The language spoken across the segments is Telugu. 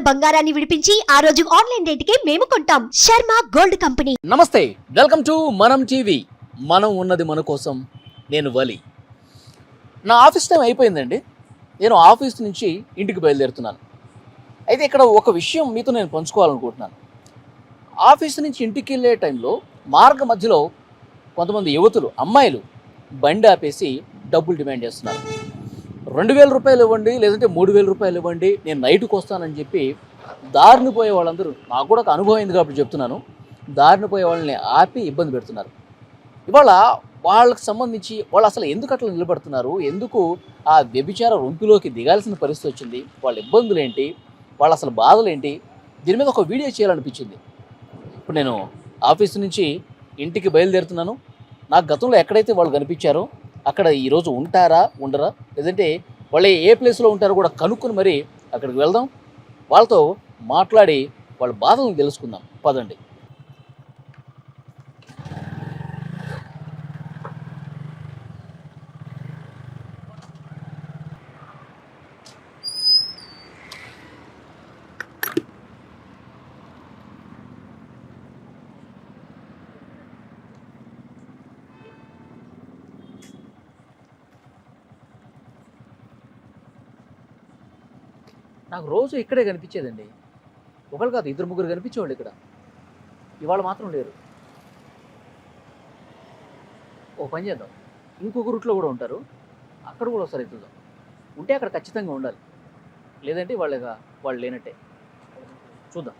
బంగారాన్ని విడిపించి ఆ రోజు ఆన్లైన్ రేటుకే మేము కొంటాం. Sharma gold company. నమస్తే, వెల్కమ్ టు మనం టీవీ. మనం ఉన్నది మన కోసం. నేను వలి. నా ఆఫీస్ టైం అయిపోయిందండి. నేను ఆఫీస్ నుంచి ఇంటికి బయలుదేరుతున్నాను. అయితే ఇక్కడ ఒక విషయం మీతో నేను పంచుకోవాలనుకుంటున్నాను. ఆఫీస్ నుంచి ఇంటికి వెళ్ళే టైంలో మార్గ మధ్యలో కొంతమంది యువతులు, అమ్మాయిలు బండి ఆపేసి డబ్బులు డిమాండ్ చేస్తున్నారు. 2,000 రూపాయలు ఇవ్వండి, లేదంటే 3,000 రూపాయలు ఇవ్వండి, నేను నైట్కి వస్తానని చెప్పి దారిని పోయే వాళ్ళందరూ, నాకు కూడా ఒక అనుభవం అయింది కాబట్టి చెప్తున్నాను, దారిని పోయే వాళ్ళని ఆపి ఇబ్బంది పెడుతున్నారు. ఇవాళ వాళ్ళకి సంబంధించి వాళ్ళు అసలు ఎందుకు అట్లా నిలబడుతున్నారు, ఎందుకు ఆ వ్యభిచార రొంపిలోకి దిగాల్సిన పరిస్థితి వచ్చింది, వాళ్ళ ఇబ్బందులు ఏంటి, వాళ్ళ అసలు బాధలు ఏంటి, దీని మీద ఒక వీడియో చేయాలనిపించింది. ఇప్పుడు నేను ఆఫీస్ నుంచి ఇంటికి బయలుదేరుతున్నాను. నాకు గతంలో ఎక్కడైతే వాళ్ళు కనిపించారో అక్కడ ఈరోజు ఉంటారా ఉండరా, లేదంటే వాళ్ళు ఏ ప్లేస్లో ఉంటారో కూడా కనుక్కొని మరి అక్కడికి వెళ్దాం, వాళ్ళతో మాట్లాడి వాళ్ళ బాధలను తెలుసుకుందాం. పదండి. నాకు రోజు ఇక్కడే కనిపించేదండి. ఒకరు కాదు, 2-3 కనిపించేవాళ్ళు ఇక్కడ. ఇవాళ మాత్రం లేరు. ఓ పని చేద్దాం, ఇంకొక రూట్లో కూడా ఉంటారు, అక్కడ కూడా ఒకసారి ఎత్తుదాం. ఉంటే అక్కడ ఖచ్చితంగా ఉండాలి, లేదంటే వాళ్ళు లేనట్టే. చూద్దాం.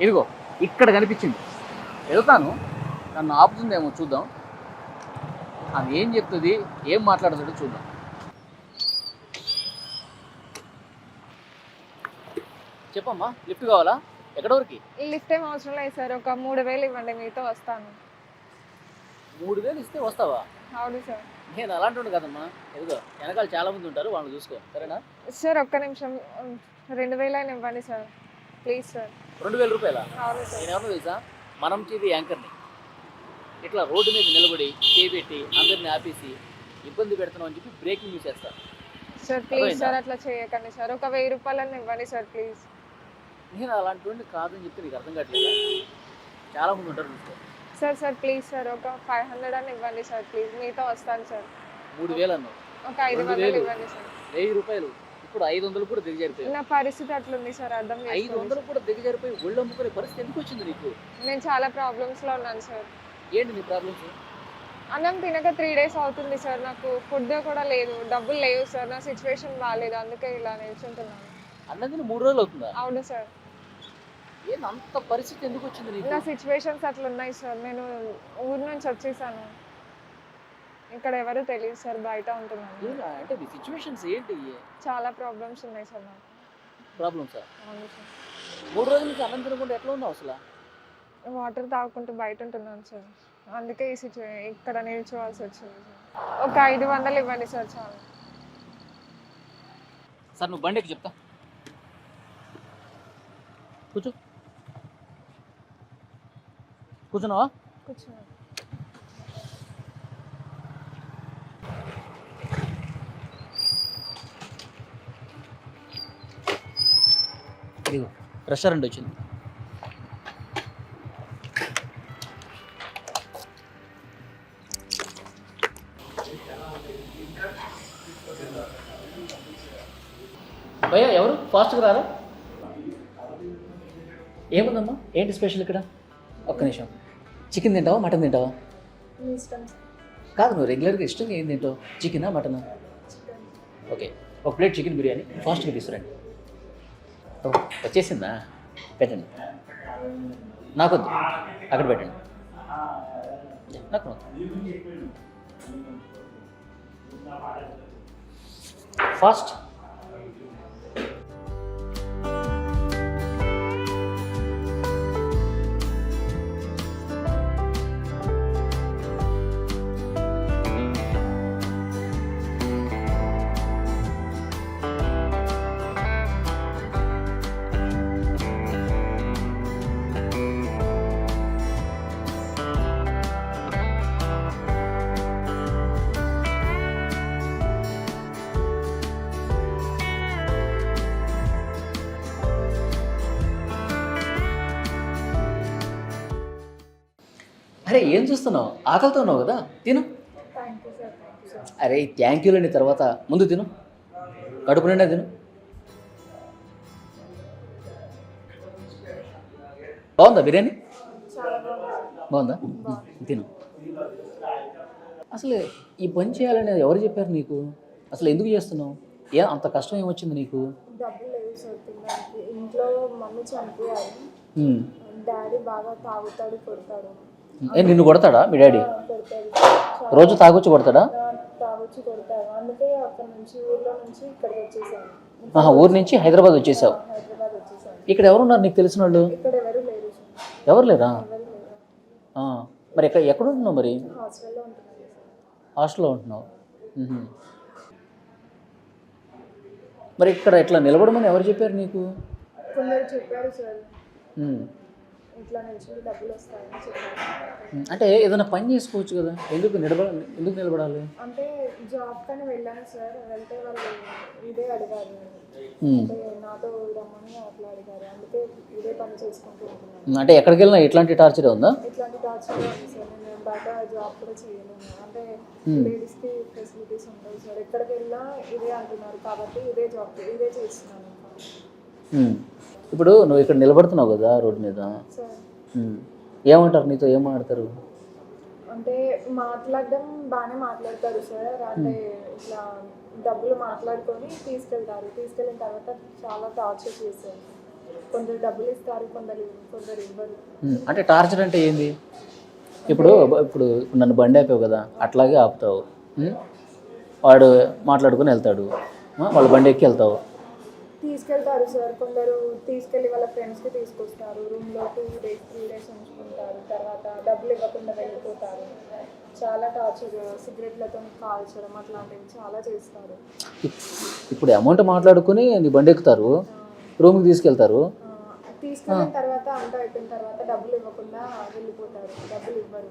ఇదిగో ఇక్కడ కనిపించింది. వెళ్తాను, నన్ను ఆపుతుందేమో చూద్దాం. ఆమె ఏం చెప్తుంది, ఏం మాట్లాడుతుందో చూద్దాం. చెప్పమ్మా, లిఫ్ట్ కావాలా? ఎక్కడ వరకు? లిఫ్ట్ ఏం అవసరం లేదు సార్, ఒక 3,000 ఇవ్వండి, మీతో వస్తాను. 3,000 ఇస్తే వస్తావా? అవును సార్. నేను అలాంటి వాడు కదమ్మా. ఎదుగో వెనకాల చాలా మంది ఉంటారు, వాళ్ళని చూసుకో, సరేనా? సార్ ఒక్క నిమిషం, 2,000 అయినా ఇవ్వండి సార్, ప్లీజ్ సార్. 2,000 రూపాయలా? అవును సార్. నేను ఎవరినో తెలుసా, మనం టీవీ యాంకర్ని. ఇట్లా రోడ్డు మీద నిలబడి చేపెట్టి అందరిని ఆపేసి ఇబ్బంది పెడుతున్నాం అని చెప్పి బ్రేకింగ్ న్యూస్ చేస్తారు. సార్ ప్లీజ్ సార్, అట్లా చేయకండి సార్, ఒక 1,000 రూపాయలని ఇవ్వండి సార్, ప్లీజ్. నేను అలాంటి వాడిని కాదని చెప్తే నీకు అర్థం కావట్లేదా? చాలా మంది ఉంటారు చూసుకో. సార్ సార్ ప్లీజ్ సార్, ఒక 500 అని ఇవ్వండి సార్, ప్లీజ్, మీతో వస్తాను సార్. 3,000 అన్నావు, ఒక 500 ఇవ్వండి సార్. 1,000 రూపాయలు, ఇప్పుడు 500 కూడా దిగజారిపోయి. నా పరిస్థితి అట్లుంది సార్, అర్థం చేసుకోండి. 500 కూడా దిగజారిపోయి ఒళ్ళు అమ్ముకునే పరిస్థితి ఎందుకు వచ్చింది నీకు? నేను చాలా ప్రాబ్లమ్స్లో ఉన్నాను సార్. ఏంటి నీ ప్రాబ్లమ్స్? అన్నం తినక 3 days అవుతుంది సార్, నాకు ఫుడ్ కూడా లేదు, డబ్బులు లేవు సార్, నా సిచ్యువేషన్ బాగాలేదు, అందుకే ఇలా నిల్చుంటున్నాను. అన్నది 3 రోజులు అవుతుందా? అవును సార్. ఏంటి అంత పరిస్థితి ఎందుకు వచ్చింది నీకు? నా సిచ్యువేషన్స్ అట్లా ఉన్నాయి సార్, నేను ఊరు నుంచి వచ్చేసాను, ఇక్కడ ఎవరు తెలియదు సార్, బయట ఉంటున్నాను. అంటే నీ సిచ్యువేషన్స్ ఏంటి? చాలా ప్రాబ్లమ్స్ ఉన్నాయి సార్ నాకు. ప్రాబ్లమ్స్? అవును సార్. 3 రోజుల నుంచి అన్నం తినకుండా ఎట్లా ఉన్నావు అసలు? వాటర్ తాగుకుంటూ బయట ఉంటున్నాను సార్, అందుకే ఈ ఇక్కడ నిల్చోవాల్సి వచ్చింది సార్. ఒక 500 ఇవ్వండి సార్, చాలు. సార్ నువ్వు బండికి చెప్తా, కూర్చో. కూర్చున్నావా? కూర్చోండి. ఇదిగో రెస్టారెంట్ వచ్చింది. భయ్యా ఎవరు ఫాస్ట్గా రారా? ఏముందమ్మా, ఏంటి స్పెషల్ ఇక్కడ? ఒక్క నిమిషం. చికెన్ తింటావా, మటన్ తింటావా? కాదు, నువ్వు రెగ్యులర్గా ఇష్టంగా ఏం తింటావు, చికెనా మటనా? ఓకే, ఒక ప్లేట్ చికెన్ బిర్యానీ ఫాస్ట్గా తీసుకురండి. వచ్చేసిందా? పెట్టండి. నాకొద్దు, అక్కడ పెట్టండి. నాకు ఫాస్ట్. అరే ఏం చూస్తున్నావు? ఆకలితో ఉన్నావు కదా, తిను. Thank you sir, thank you sir. అరే థ్యాంక్ యూలని తర్వాత ముందు తిను, కడుపు నిండా తిను. బాగుందా బిర్యానీ? చాలా బాగుంది. బాగుందా? తిను. అసలు ఈ పని చేయాలని ఎవరు చెప్పారు నీకు? అసలు ఎందుకు చేస్తున్నావు? అంత కష్టం ఏమొచ్చింది నీకు? డబ్బులు లేవు సార్ తినడానికి. ఇంట్లో మమ్మీ చనిపోయారు. డాడీ బాగా తాగుతాడు, కొడతాడు. నిన్ను కొడతాడా మీ డాడీ? కొడతాడు, రోజు తాగొచ్చి కొడతాడా? తాగొచ్చి కొడతాడు. అందుకే అక్కడ నుంచి ఊర్లో నుంచి ఇక్కడికి వచ్చేసాను. ఊరు నుంచి హైదరాబాద్ వచ్చేసావు. హైదరాబాద్ వచ్చేసాను. ఇక్కడ ఎవరున్నారు నీకు తెలిసిన వాళ్ళు? ఇక్కడ ఎవరు లేరు సార్. ఎవరు లేరా? ఎవరు లేరు. మరి ఎక్కడ ఉంటున్నావు? మరి హాస్టల్లో ఉంటున్నాను సార్. హాస్టల్లో ఉంటున్నావు. మరి ఇక్కడ ఇట్లా నిలబడమని ఎవరు చెప్పారు నీకు? కొందరు చెప్పారు సార్, ఇట్లా నుంచి డబ్బులు వస్తాయని చెప్పారు. అంటే ఏదైనా పని చేసుకోవచ్చు కదా, ఎందుకు నిలబడాలి? అంటే జాబ్ కానీ వెళ్ళాను సార్. వెళ్తే వాళ్ళు ఇదే అడిగారు, అంటే నాతో రమ్మని అట్లా అడిగారు. అందుకే ఇదే పని చేసుకుంటూ ఉంటున్నాను. అంటే ఎక్కడికి వెళ్ళినా ఇట్లాంటి టార్చర్ ఉందా? ఇట్లాంటి టార్చర్ ఉంది సార్. నేను బయట జాబ్ కూడా చేయలేను. అంటే లేడీస్కి ఫెసిలిటీస్ ఉంటాయి సార్. ఎక్కడికి వెళ్ళినా ఇదే అంటున్నారు కాబట్టి ఇదే జాబ్ ఇదే చేస్తున్నాను. ఇప్పుడు నువ్వు ఇక్కడ నిలబడుతున్నావు కదా రోడ్డు మీద, సార్ ఏమంటారు నీతో? ఏం మాట్లాడతారు? అంటే మాట్లాడడం బాగానే మాట్లాడతారు సార్. అంటే ఇట్లా డబ్బులు మాట్లాడుకొని తీసుకెళ్ళిన తర్వాత చాలా టార్చర్ చేశారు. కొందరు డబ్బులు ఇస్తారు, కొందరు ఇవ్వరు. అంటే టార్చర్ అంటే ఏంది? ఇప్పుడు నన్ను బండి ఆపావు కదా, అట్లాగే ఆపుతావు. వాడు మాట్లాడుకొని వెళ్తాడు, వాళ్ళ బండి ఎక్కి వెళ్తావు. తీసుకెళ్తారు సార్. కొందరు తీసుకెళ్ళి వాళ్ళ ఫ్రెండ్స్కి తీసుకొస్తారు. రూమ్లో 2 days 3 days ఉంచుకుంటారు. తర్వాత డబ్బులు ఇవ్వకుండా వెళ్ళిపోతారు. చాలా టార్చర్, సిగరెట్లతో కాల్చడం అట్లాంటివి చాలా చేస్తారు. ఇప్పుడు అమౌంట్ మాట్లాడుకుని నీ బండి ఎక్కుతారు, రూమ్కి తీసుకెళ్తారు. తీసుకెళ్ళిన తర్వాత అంతా అయిపోయిన తర్వాత డబ్బులు ఇవ్వకుండా వెళ్ళిపోతారు. డబ్బులు ఇవ్వరు.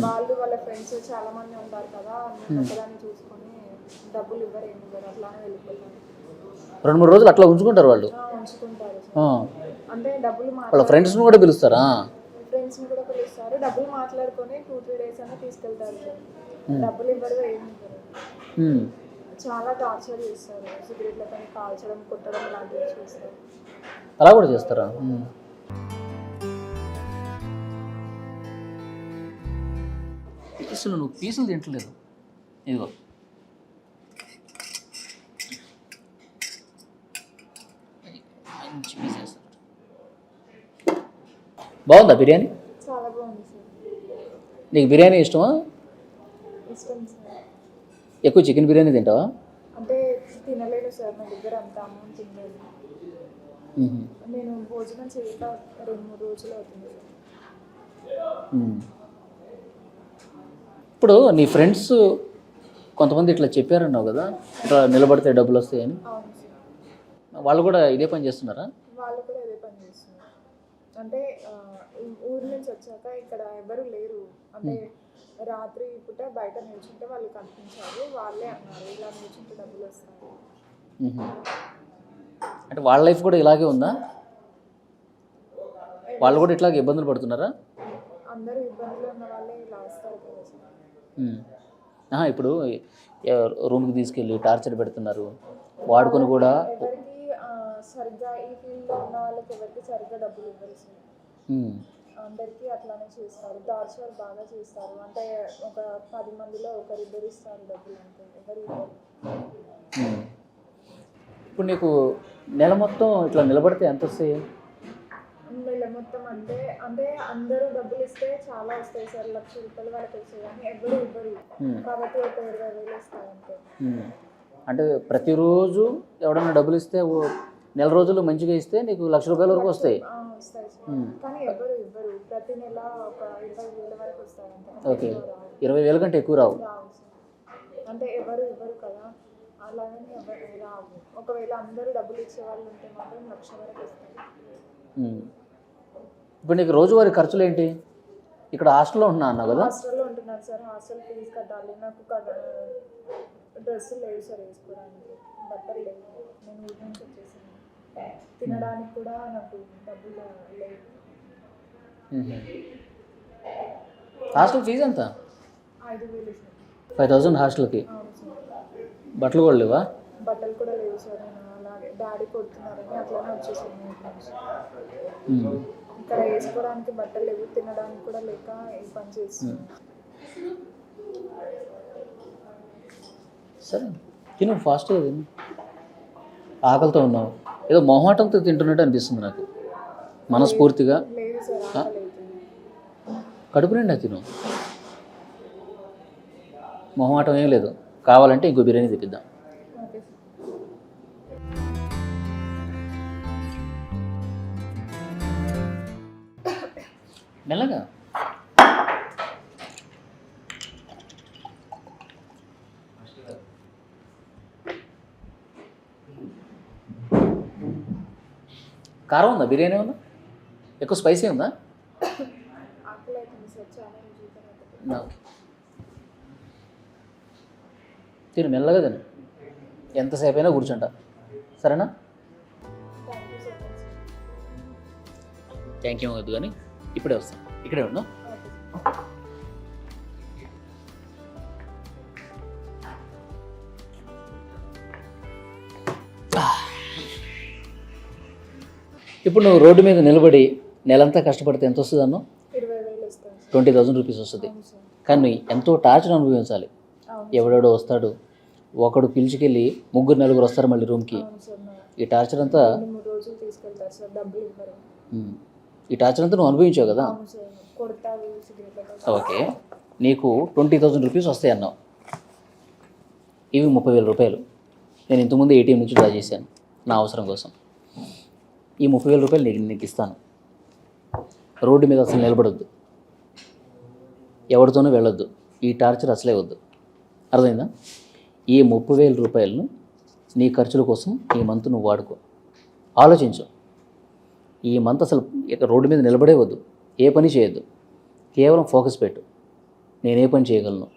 వాళ్ళు వాళ్ళ ఫ్రెండ్స్ చాలా మంది ఉంటారు కదా, ఒకదాన్ని చూసుకొని డబ్బులు ఇవ్వరు, ఏమి ఇవ్వరు, అట్లానే వెళ్ళిపోతారు. 2-3 రోజులు అట్లా ఉంచుకుంటారు వాళ్ళు. ఉంచుకుంటారు. అంటే డబ్బులు వాళ్ళ ఫ్రెండ్స్ని కూడా పిలుస్తారా? ఫ్రెండ్స్ని కూడా పిలుస్తారు. డబ్బులు మాట్లాడుకొని 2-3 days అన్నా తీసుకెళ్తారు. డబ్బులు ఇవ్వరు, ఏమి ఇవ్వరు. చాలా టార్చర్ చేస్తారు. సిగరెట్లతో కాల్చడం, కొట్టడం లాంటివి చేస్తారు. అలా కూడా చేస్తారా? అసలు నువ్వు పీసులు తింటలేదు. ఇదిగో మంచి పీస్ వేస్తారు. బాగుందా బిర్యానీ? చాలా బాగుంది సార్. నీకు బిర్యానీ ఇష్టమా? ఇష్టం సార్. ఎక్కువ చికెన్ బిర్యానీ తింటావా? అంటే తినలేను సార్, నా దగ్గర అంత అమౌంట్ తినలేదు. నేను భోజనం చేయక 2-3 రోజులు అవుతుంది సార్. ఇప్పుడు నీ ఫ్రెండ్స్ కొంతమంది ఇట్లా చెప్పారన్నావు కదా, ఇట్లా నిలబడితే డబ్బులు వస్తాయని. అవును సార్. వాళ్ళు కూడా ఇదే పని చేస్తున్నారా? వాళ్ళు కూడా ఇదే పని చేస్తున్నారు. అంటే ఊరి నుంచి వచ్చాక ఇక్కడ ఎవరు లేరు. అంటే రాత్రి పూట బయట నిల్చుంటే వాళ్ళు కనిపించారు. వాళ్ళే అన్నారు, ఇలా నిల్చుంటే డబ్బులు వస్తాయి. అంటే వాళ్ళ లైఫ్ కూడా ఇలాగే ఉందా? వాళ్ళు కూడా ఇట్లాగే ఇబ్బందులు పడుతున్నారా? అందరూ ఇబ్బందులు ఉన్న వాళ్ళే ఇలా వస్తారు కదా సార్. ఇప్పుడు రూమ్కి తీసుకెళ్ళి టార్చర్ పెడుతున్నారు, వాడుకొని కూడా. ఎవరికి సరిగ్గా ఈ ఫీల్డ్లో ఉన్న వాళ్ళకి ఎవరికి సరిగ్గా డబ్బులు ఇవ్వరు సార్. అందరికీ అట్లానే చేస్తారు. టార్చర్ బాగా చేస్తారు. అంటే ఒక 10 మందిలో ఒకరిద్దరు ఇస్తారు డబ్బులు, అంటే ఎవరు ఇవ్వరు. ఇప్పుడు నీకు నెల మొత్తం ఇట్లా నిలబడితే ఎంత వస్తాయి? నెల మొత్తం అంటే అందరూ డబ్బులు ఇస్తే చాలా వస్తాయి సార్. 1,00,000 రూపాయలు వరకు వస్తాయి. కానీ ఎవరు ఇవ్వరు కాబట్టి ఒక 20,000 వస్తాయి అంతే. అంటే ప్రతిరోజు ఎవడన్నా డబ్బులు ఇస్తే నెల రోజులు మంచిగా ఇస్తే నీకు 1,00,000 రూపాయల వరకు వస్తాయి. వస్తాయి సార్. కానీ ఎవరు ఇవ్వరు. ప్రతి నెల ఒక 20,000 వరకు వస్తాయి అంతే. ఓకే, 20,000 కంటే ఎక్కువ రావు. అంటే ఎవరు ఇవ్వరు కదా, అలాగని ఎవరు రావు. ఒకవేళ అందరూ డబ్బులు ఇచ్చే వాళ్ళు ఉంటే మాత్రం 1,00,000 వరకు వస్తాయి. ఇప్పుడు నీకు రోజువారీ ఖర్చులు ఏంటి? ఇక్కడ హాస్టల్లో ఉంటున్నా అన్నావు కదా? హాస్టల్లో ఉంటున్నాను సార్. హాస్టల్ ఫీజు కట్టాలి. నాకు డ్రెస్సులు లేవు సార్ వేసుకోవడానికి, బట్టలు లేవు. నేను ఊరి నుంచి వచ్చేసాను. తినడానికి కూడా నాకు డబ్బులు లేవు. హాస్టల్ ఫీజు ఎంత? 5,000 సార్. 5,000 హాస్టల్కి. అవును సార్. బట్టలు కూడా లేవా? బట్టలు కూడా లేవు సార్. నేను అలాగే డాడీ కొడుతున్నారని అట్లానే వచ్చేసాను ఇంటి నుంచి. ఇక్కడ వేసుకోవడానికి బట్టలు లేవు, తినడానికి కూడా లేక ఈ పని చేస్తున్నాను. సరే తిను, ఫాస్ట్గా తిను. ఆకలితో ఉన్నావు, ఏదో మొహమాటంతో తింటున్నట్టు అనిపిస్తుంది నాకు మనస్ఫూర్తిగా. లేదు సార్, ఆకలి అవుతుంది. కడుపు నిండా తిను, మొహమాటం ఏం లేదు. కావాలంటే ఇంకో బిర్యానీ తెప్పిద్దాం. Okay sir. మెల్లగా. కారం ఉందా? బిర్యానీ ఉందా? ఎక్కువ స్పైసీ ఉందా? ఆకలి అవుతుంది సార్, చాలా రోజుల తర్వాత. నా. తిను, మెల్లగా తిను. ఎంతసేపు అయినా కూర్చుంటా, సరేనా? Thank you so much sir. Thank you వద్దు కానీ ఇప్పుడే వస్తాను, ఇక్కడే ఉన్నా. Okay sir. ఇప్పుడు నువ్వు రోడ్డు మీద నిలబడి నెలంతా కష్టపడితే ఎంత వస్తుంది అన్నావు? 20,000 ఇస్తాను సార్. 20,000 రూపీస్ వస్తుంది. అవును సార్. కానీ ఎంతో టార్చర్ అనుభవించాలి. అవును. ఎవడెవడో వస్తాడు, ఒకడు పిలిచికెళ్ళి 3-4 వస్తారు మళ్ళీ రూమ్కి. అవును సార్. ఈ టార్చర్ అంతా 2-3 రోజులు తీసుకెళ్తారు సార్, డబ్బులు ఇవ్వరు. ఈ టార్చర్ అంతా నువ్వు అనుభవించావు కదా. అవును సార్. కొడతారు, సిగరెట్. ఓకే, నీకు 20,000 రూపీస్ వస్తాయి అన్నావు. ఇవి 30,000 రూపాయలు. నేను ఇంతకుముందు ఏటీఎం నుంచి డ్రా చేశాను నా అవసరం కోసం. ఈ 30,000 రూపాయలు నీకు ఇస్తాను. రోడ్డు మీద అసలు నిలబడొద్దు, ఎవరితోనూ వెళ్ళొద్దు, ఈ టార్చర్ అసలే వద్దు. అర్థమైందా? ఈ 30,000 రూపాయలను నీ ఖర్చుల కోసం ఈ మంత్ నువ్వు వాడుకో. ఆలోచించు. ఈ మంత్ అసలు ఇక రోడ్డు మీద నిలబడే వద్దు, ఏ పని చేయొద్దు. కేవలం ఫోకస్ పెట్టు. నేనే పని చేయగలను,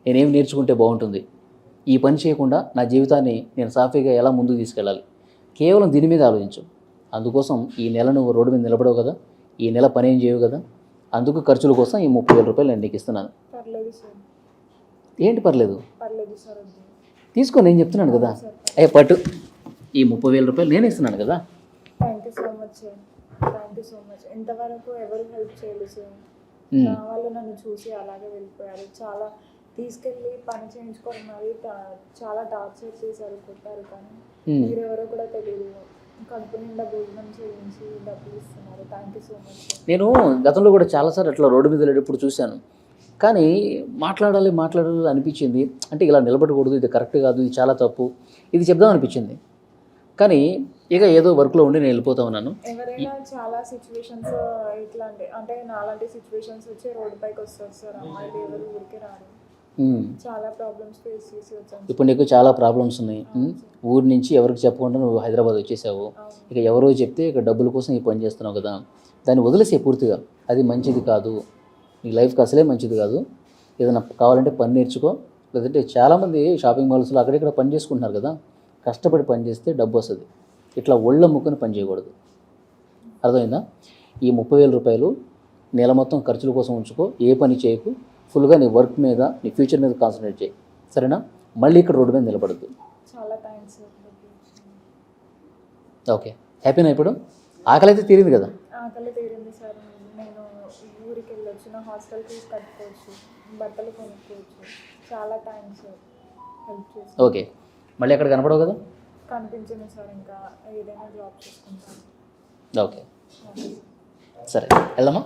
నేనేం నేర్చుకుంటే బాగుంటుంది, ఈ పని చేయకుండా నా జీవితాన్ని నేను సాఫీగా ఎలా ముందుకు తీసుకెళ్ళాలి, కేవలం దీని మీద ఆలోచించు. అందుకోసం ఈ నెల నువ్వు రోడ్డు మీద నిలబడవు కదా, ఈ నెల పని ఏం చేయవు కదా, అందుకు ఖర్చుల కోసం ఈ 30,000 రూపాయలు నేను నీకు ఇస్తున్నాను. పర్లేదు సార్. ఏంటి పర్లేదు? పర్లేదు సార్, వద్దు. తీసుకో, నేను చెప్తున్నాను కదా. పట్టు, ఈ 30,000 రూపాయలు నేను ఇస్తున్నాను కదా. Thank you so much sir. Thank you so much. ఇంతవరకు ఎవరు హెల్ప్ చేయలేదు సార్. నా వాళ్ళు నన్ను చూసి అలాగే వెళ్ళిపోయారు. చాలా తీసుకెళ్ళి పని చేయించుకోవడం మరి చాలా టార్చర్ చేశారు, కొట్టారు. కానీ మీరెవరో కూడా తెలియదు. కడుపు నిండా భోజనం చేయించి డబ్బులు ఇస్తున్నారు. Thank you so much sir. నేను గతంలో కూడా చాలాసార్లు అట్లా రోడ్డు మీద వెళ్ళేటప్పుడు చూశాను. కానీ మాట్లాడాలి అనిపించింది. అంటే ఇలా నిలబడకూడదు, ఇది కరెక్ట్ కాదు, ఇది చాలా తప్పు, ఇది చెప్దాం అనిపించింది. కానీ ఇక ఏదో వర్క్లో ఉండి నేను వెళ్ళిపోతా ఉన్నాను. ఎవరైనా చాలా సిచ్యువేషన్స్ ఇట్లాంటి అంటే నాలాంటి సిచ్యువేషన్స్ వచ్చి రోడ్డు పైకి వస్తారు సార్. అమ్మాయిలు ఎవరు ఊరికే రారు. చాలా ప్రాబ్లమ్స్ ఫేస్ చేసి వచ్చాను. ఇప్పుడు నీకు చాలా ప్రాబ్లమ్స్ ఉన్నాయి. ఊరి నుంచి ఎవరికి చెప్పకుండా నువ్వు హైదరాబాద్ వచ్చేసావు. ఇక ఎవరో చెప్తే ఇక డబ్బుల కోసం ఈ పని చేస్తున్నావు కదా, దాన్ని వదిలేసే పూర్తిగా. అది మంచిది కాదు, నీ లైఫ్కి అసలే మంచిది కాదు. ఏదైనా కావాలంటే పని నేర్చుకో. లేదంటే చాలామంది షాపింగ్ మాల్స్లో అక్కడిక్కడ పని చేసుకుంటున్నారు కదా, కష్టపడి పని చేస్తే డబ్బు వస్తుంది. ఇట్లా ఒళ్ళ ముక్కుని పని చేయకూడదు. అర్థమైందా? ఈ 30,000 రూపాయలు నెల మొత్తం ఖర్చుల కోసం ఉంచుకో, ఏ పని చేయకు. ఫుల్గా నీ వర్క్ మీద, నీ ఫ్యూచర్ మీద కాన్సన్ట్రేట్ చేయి, సరేనా? మళ్ళీ ఇక్కడ రోడ్డు మీద నిలబడద్దు. చాలా థ్యాంక్స్ సార్. ఓకే, హ్యాపీనా? ఇప్పుడు ఆకలి అయితే తీరింది కదా? ఆకలి తీరింది సార్. నేను ఊరికి వెళ్ళొచ్చు, నా హాస్టల్ ఫీజు కట్టుకోవచ్చు, బట్టలు కొనుక్కోవచ్చు. చాలా థ్యాంక్స్ సార్, హెల్ప్ చేసి. ఓకే, మళ్ళీ ఎక్కడ కనపడవు కదా? కనిపించింది సార్, ఇంకా ఏదైనా జాబ్ చేసుకుంటాను. ఓకే, సరే వెళ్దామా?